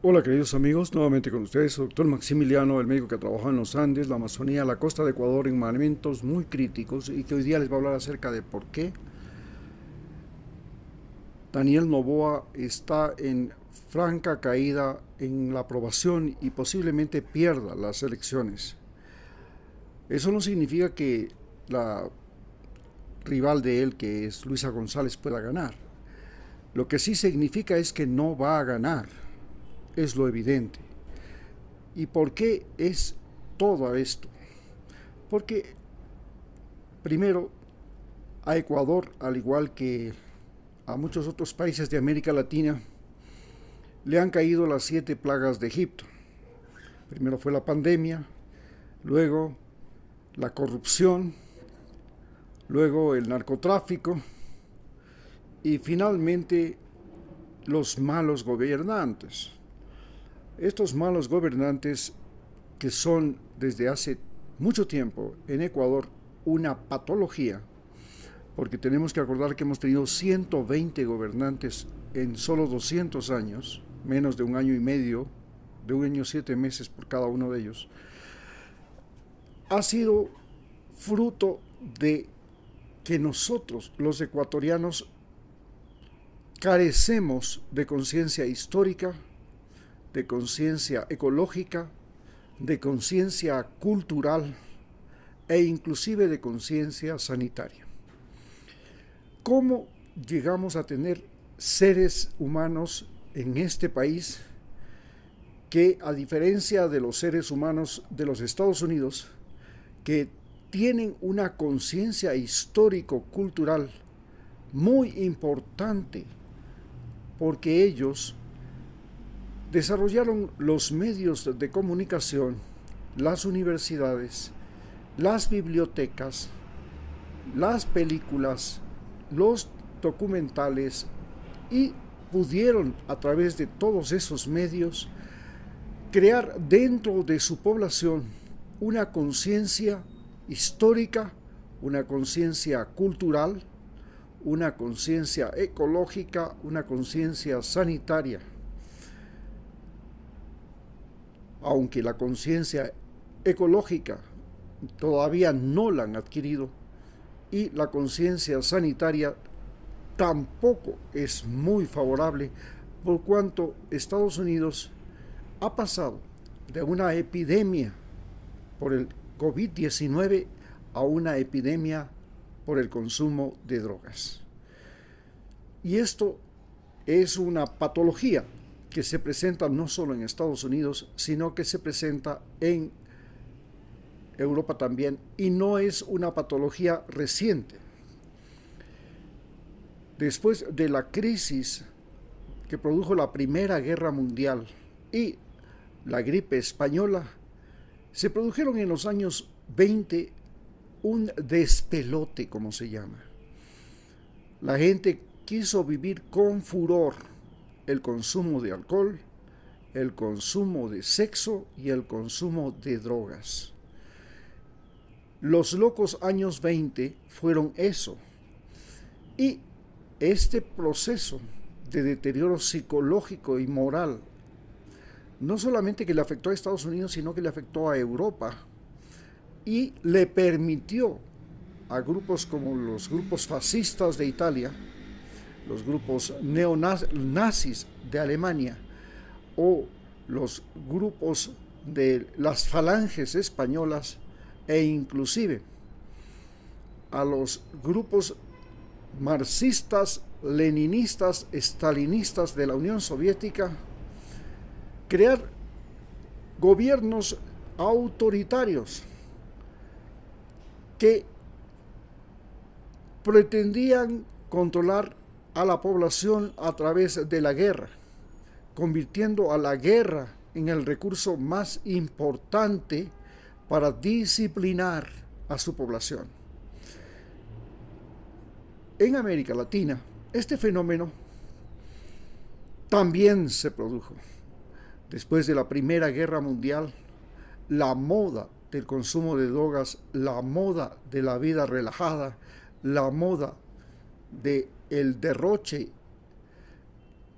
Hola queridos amigos, nuevamente con ustedes, doctor Maximiliano, el médico que trabaja en los Andes, la Amazonía, la costa de Ecuador en momentos muy críticos y que hoy día les va a hablar acerca de por qué Daniel Noboa está en franca caída en la aprobación y posiblemente pierda las elecciones. Eso no significa que la rival de él, que es Luisa González, pueda ganar. Lo que sí significa es que no va a ganar, es lo evidente. ¿Y por qué es todo esto? Porque primero a Ecuador, al igual que a muchos otros países de América Latina, le han caído las 7 plagas de Egipto. Primero fue la pandemia, luego la corrupción, luego el narcotráfico y finalmente los malos gobernantes. Estos malos gobernantes que son desde hace mucho tiempo en Ecuador una patología, porque tenemos que acordar que hemos tenido 120 gobernantes en solo 200 años, menos de un año y medio, de un año 7 meses por cada uno de ellos, ha sido fruto de que nosotros, los ecuatorianos, carecemos de conciencia histórica, de conciencia ecológica, de conciencia cultural e inclusive de conciencia sanitaria. ¿Cómo llegamos a tener seres humanos en este país que, a diferencia de los seres humanos de los Estados Unidos, que tienen una conciencia histórico-cultural muy importante, porque ellos desarrollaron los medios de comunicación, las universidades, las bibliotecas, las películas, los documentales y pudieron a través de todos esos medios crear dentro de su población una conciencia histórica, una conciencia cultural, una conciencia ecológica, una conciencia sanitaria. Aunque la conciencia ecológica todavía no la han adquirido y la conciencia sanitaria tampoco es muy favorable, por cuanto Estados Unidos ha pasado de una epidemia por el COVID-19 a una epidemia por el consumo de drogas. Y esto es una patología que se presenta no solo en Estados Unidos, sino que se presenta en Europa también, y no es una patología reciente. Después de la crisis que produjo la Primera Guerra Mundial y la gripe española, se produjeron en los años 20 un despelote, como se llama. La gente quiso vivir con furor el consumo de alcohol, el consumo de sexo y el consumo de drogas. Los locos años 20 fueron eso. Y este proceso de deterioro psicológico y moral, no solamente que le afectó a Estados Unidos, sino que le afectó a Europa y le permitió a grupos como los grupos fascistas de Italia, los grupos neonazis de Alemania o los grupos de las falanges españolas e inclusive a los grupos marxistas, leninistas, estalinistas de la Unión Soviética, crear gobiernos autoritarios que pretendían controlar a la población a través de la guerra, convirtiendo a la guerra en el recurso más importante para disciplinar a su población. En América Latina, este fenómeno también se produjo. Después de la Primera Guerra Mundial, la moda del consumo de drogas, la moda de la vida relajada, la moda del derroche,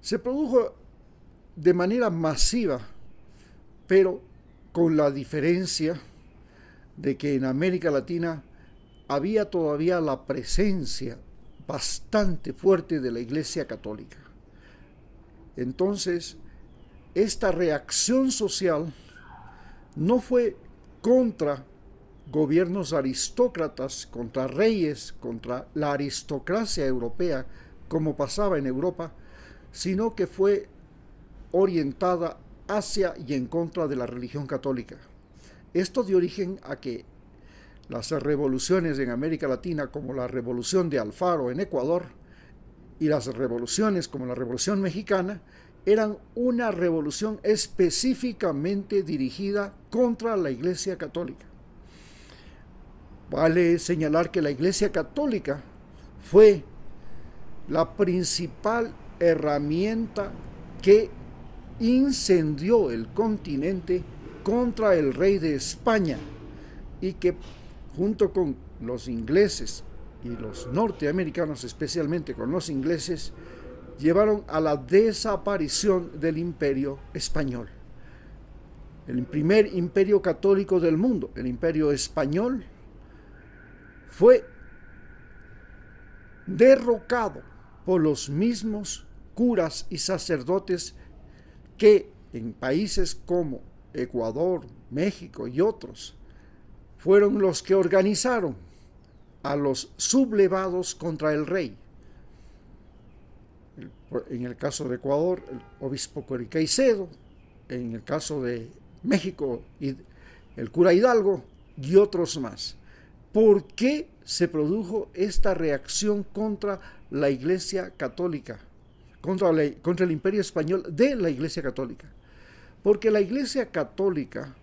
se produjo de manera masiva, pero con la diferencia de que en América Latina había todavía la presencia bastante fuerte de la Iglesia Católica. Entonces, esta reacción social no fue contra gobiernos aristócratas, contra reyes, contra la aristocracia europea, como pasaba en Europa, sino que fue orientada hacia y en contra de la religión católica. Esto dio origen a que las revoluciones en América Latina, como la revolución de Alfaro en Ecuador, y las revoluciones como la Revolución Mexicana, eran una revolución específicamente dirigida contra la Iglesia Católica. Vale señalar que la Iglesia Católica fue la principal herramienta que incendió el continente contra el rey de España y que junto con los ingleses y los norteamericanos, especialmente con los ingleses, llevaron a la desaparición del imperio español. El primer imperio católico del mundo, el imperio español, fue derrocado por los mismos curas y sacerdotes que en países como Ecuador, México y otros fueron los que organizaron a los sublevados contra el rey. En el caso de Ecuador, el obispo Caicedo, en el caso de México, el cura Hidalgo y otros más. ¿Por qué se produjo esta reacción contra la Iglesia Católica, contra el Imperio Español de la Iglesia Católica? Porque la Iglesia Católica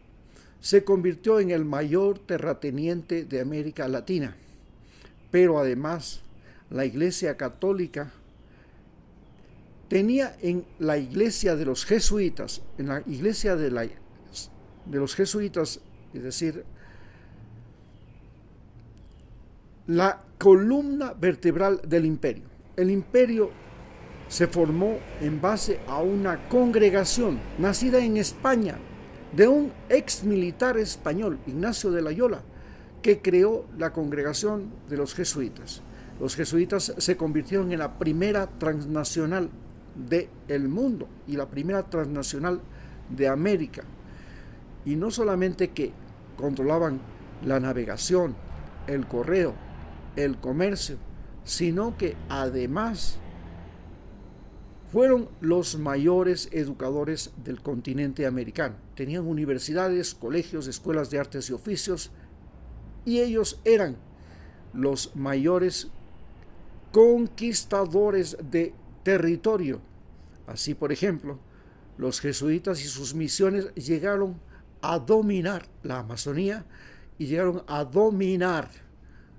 se convirtió en el mayor terrateniente de América Latina, pero además la Iglesia Católica tenía en la iglesia de los jesuitas, en la iglesia de los jesuitas, es decir, la columna vertebral del imperio. El imperio se formó en base a una congregación nacida en España de un ex militar español, Ignacio de Loyola, que creó la congregación de los jesuitas. Los jesuitas se convirtieron en la primera transnacional del mundo y la primera transnacional de América. Y no solamente que controlaban la navegación, el correo, el comercio, sino que además fueron los mayores educadores del continente americano. Tenían universidades, colegios, escuelas de artes y oficios, y ellos eran los mayores conquistadores de territorio. Así, por ejemplo, los jesuitas y sus misiones llegaron a dominar la Amazonía y llegaron a dominar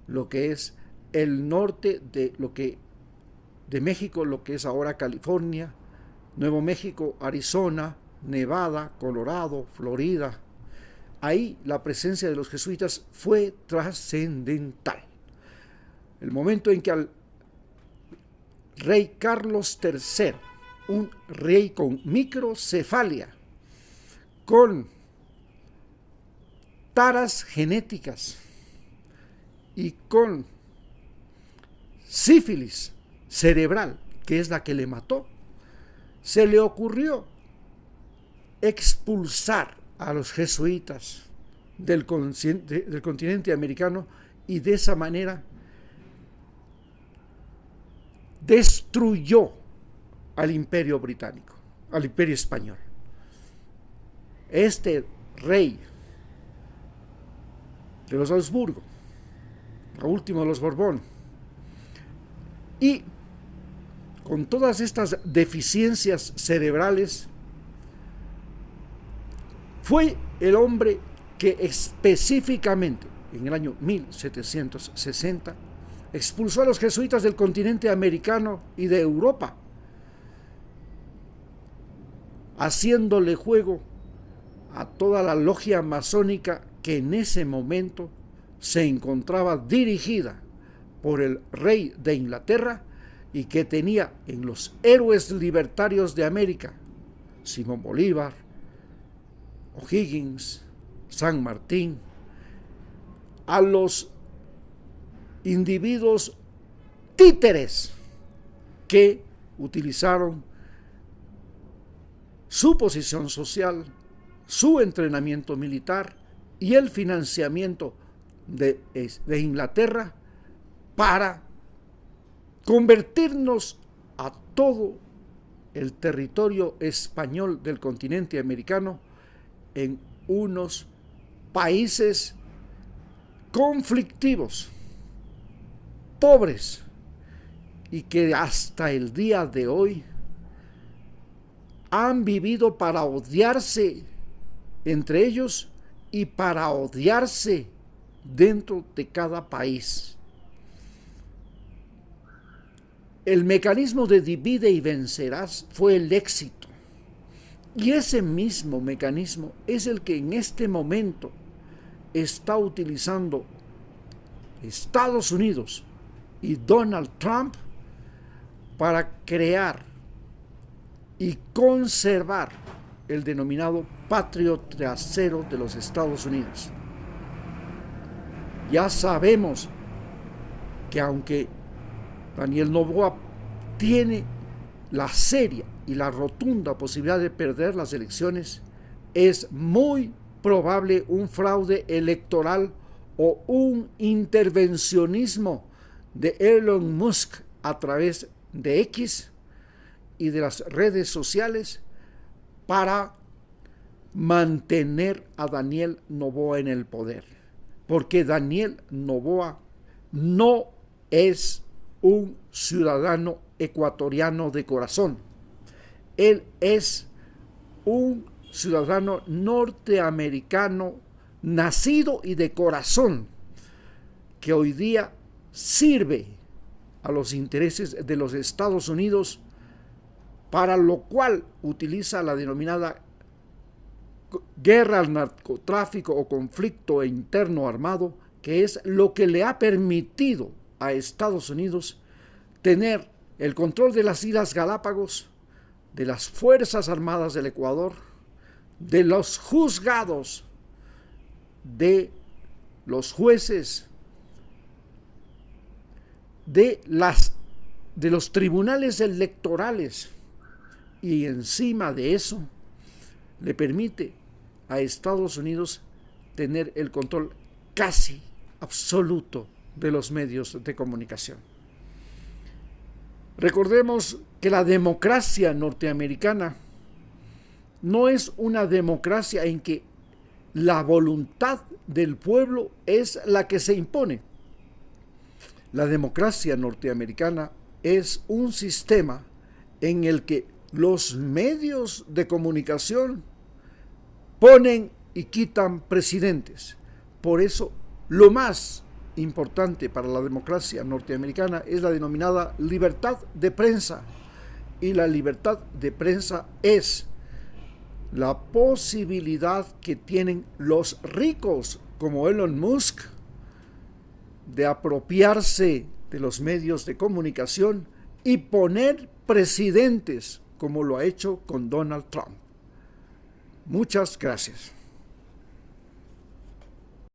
lo que es el norte de México, lo que es ahora California, Nuevo México, Arizona, Nevada, Colorado, Florida. Ahí la presencia de los jesuitas fue trascendental. El momento en que al rey Carlos III, un rey con microcefalia, con taras genéticas y con sífilis cerebral, que es la que le mató, se le ocurrió expulsar a los jesuitas del continente americano y de esa manera destruyó al imperio británico, al imperio español. Este rey de los Habsburgo, el último de los Borbón, y con todas estas deficiencias cerebrales, fue el hombre que específicamente en el año 1760 expulsó a los jesuitas del continente americano y de Europa, haciéndole juego a toda la logia masónica que en ese momento se encontraba dirigida por el rey de Inglaterra y que tenía en los héroes libertarios de América Simón Bolívar, O'Higgins, San Martín, a los individuos títeres que utilizaron su posición social, su entrenamiento militar y el financiamiento de Inglaterra para convertirnos a todo el territorio español del continente americano en unos países conflictivos, pobres, y que hasta el día de hoy han vivido para odiarse entre ellos y para odiarse dentro de cada país. El mecanismo de divide y vencerás fue el éxito. Y ese mismo mecanismo es el que en este momento está utilizando Estados Unidos y Donald Trump para crear y conservar el denominado patio trasero de los Estados Unidos. Ya sabemos que aunque Daniel Noboa tiene la seria y la rotunda posibilidad de perder las elecciones, es muy probable un fraude electoral o un intervencionismo de Elon Musk a través de X y de las redes sociales para mantener a Daniel Noboa en el poder. Porque Daniel Noboa no es un ciudadano ecuatoriano de corazón. Él es un ciudadano norteamericano nacido y de corazón, que hoy día sirve a los intereses de los Estados Unidos, para lo cual utiliza la denominada guerra al narcotráfico o conflicto interno armado, que es lo que le ha permitido a Estados Unidos tener el control de las Islas Galápagos, de las Fuerzas Armadas del Ecuador, de los juzgados, de los jueces, de los tribunales electorales, y encima de eso le permite a Estados Unidos tener el control casi absoluto de los medios de comunicación. Recordemos que la democracia norteamericana no es una democracia en que la voluntad del pueblo es la que se impone. La democracia norteamericana es un sistema en el que los medios de comunicación ponen y quitan presidentes. Por eso, lo más importante para la democracia norteamericana es la denominada libertad de prensa. Y la libertad de prensa es la posibilidad que tienen los ricos como Elon Musk de apropiarse de los medios de comunicación y poner presidentes, como lo ha hecho con Donald Trump. Muchas gracias.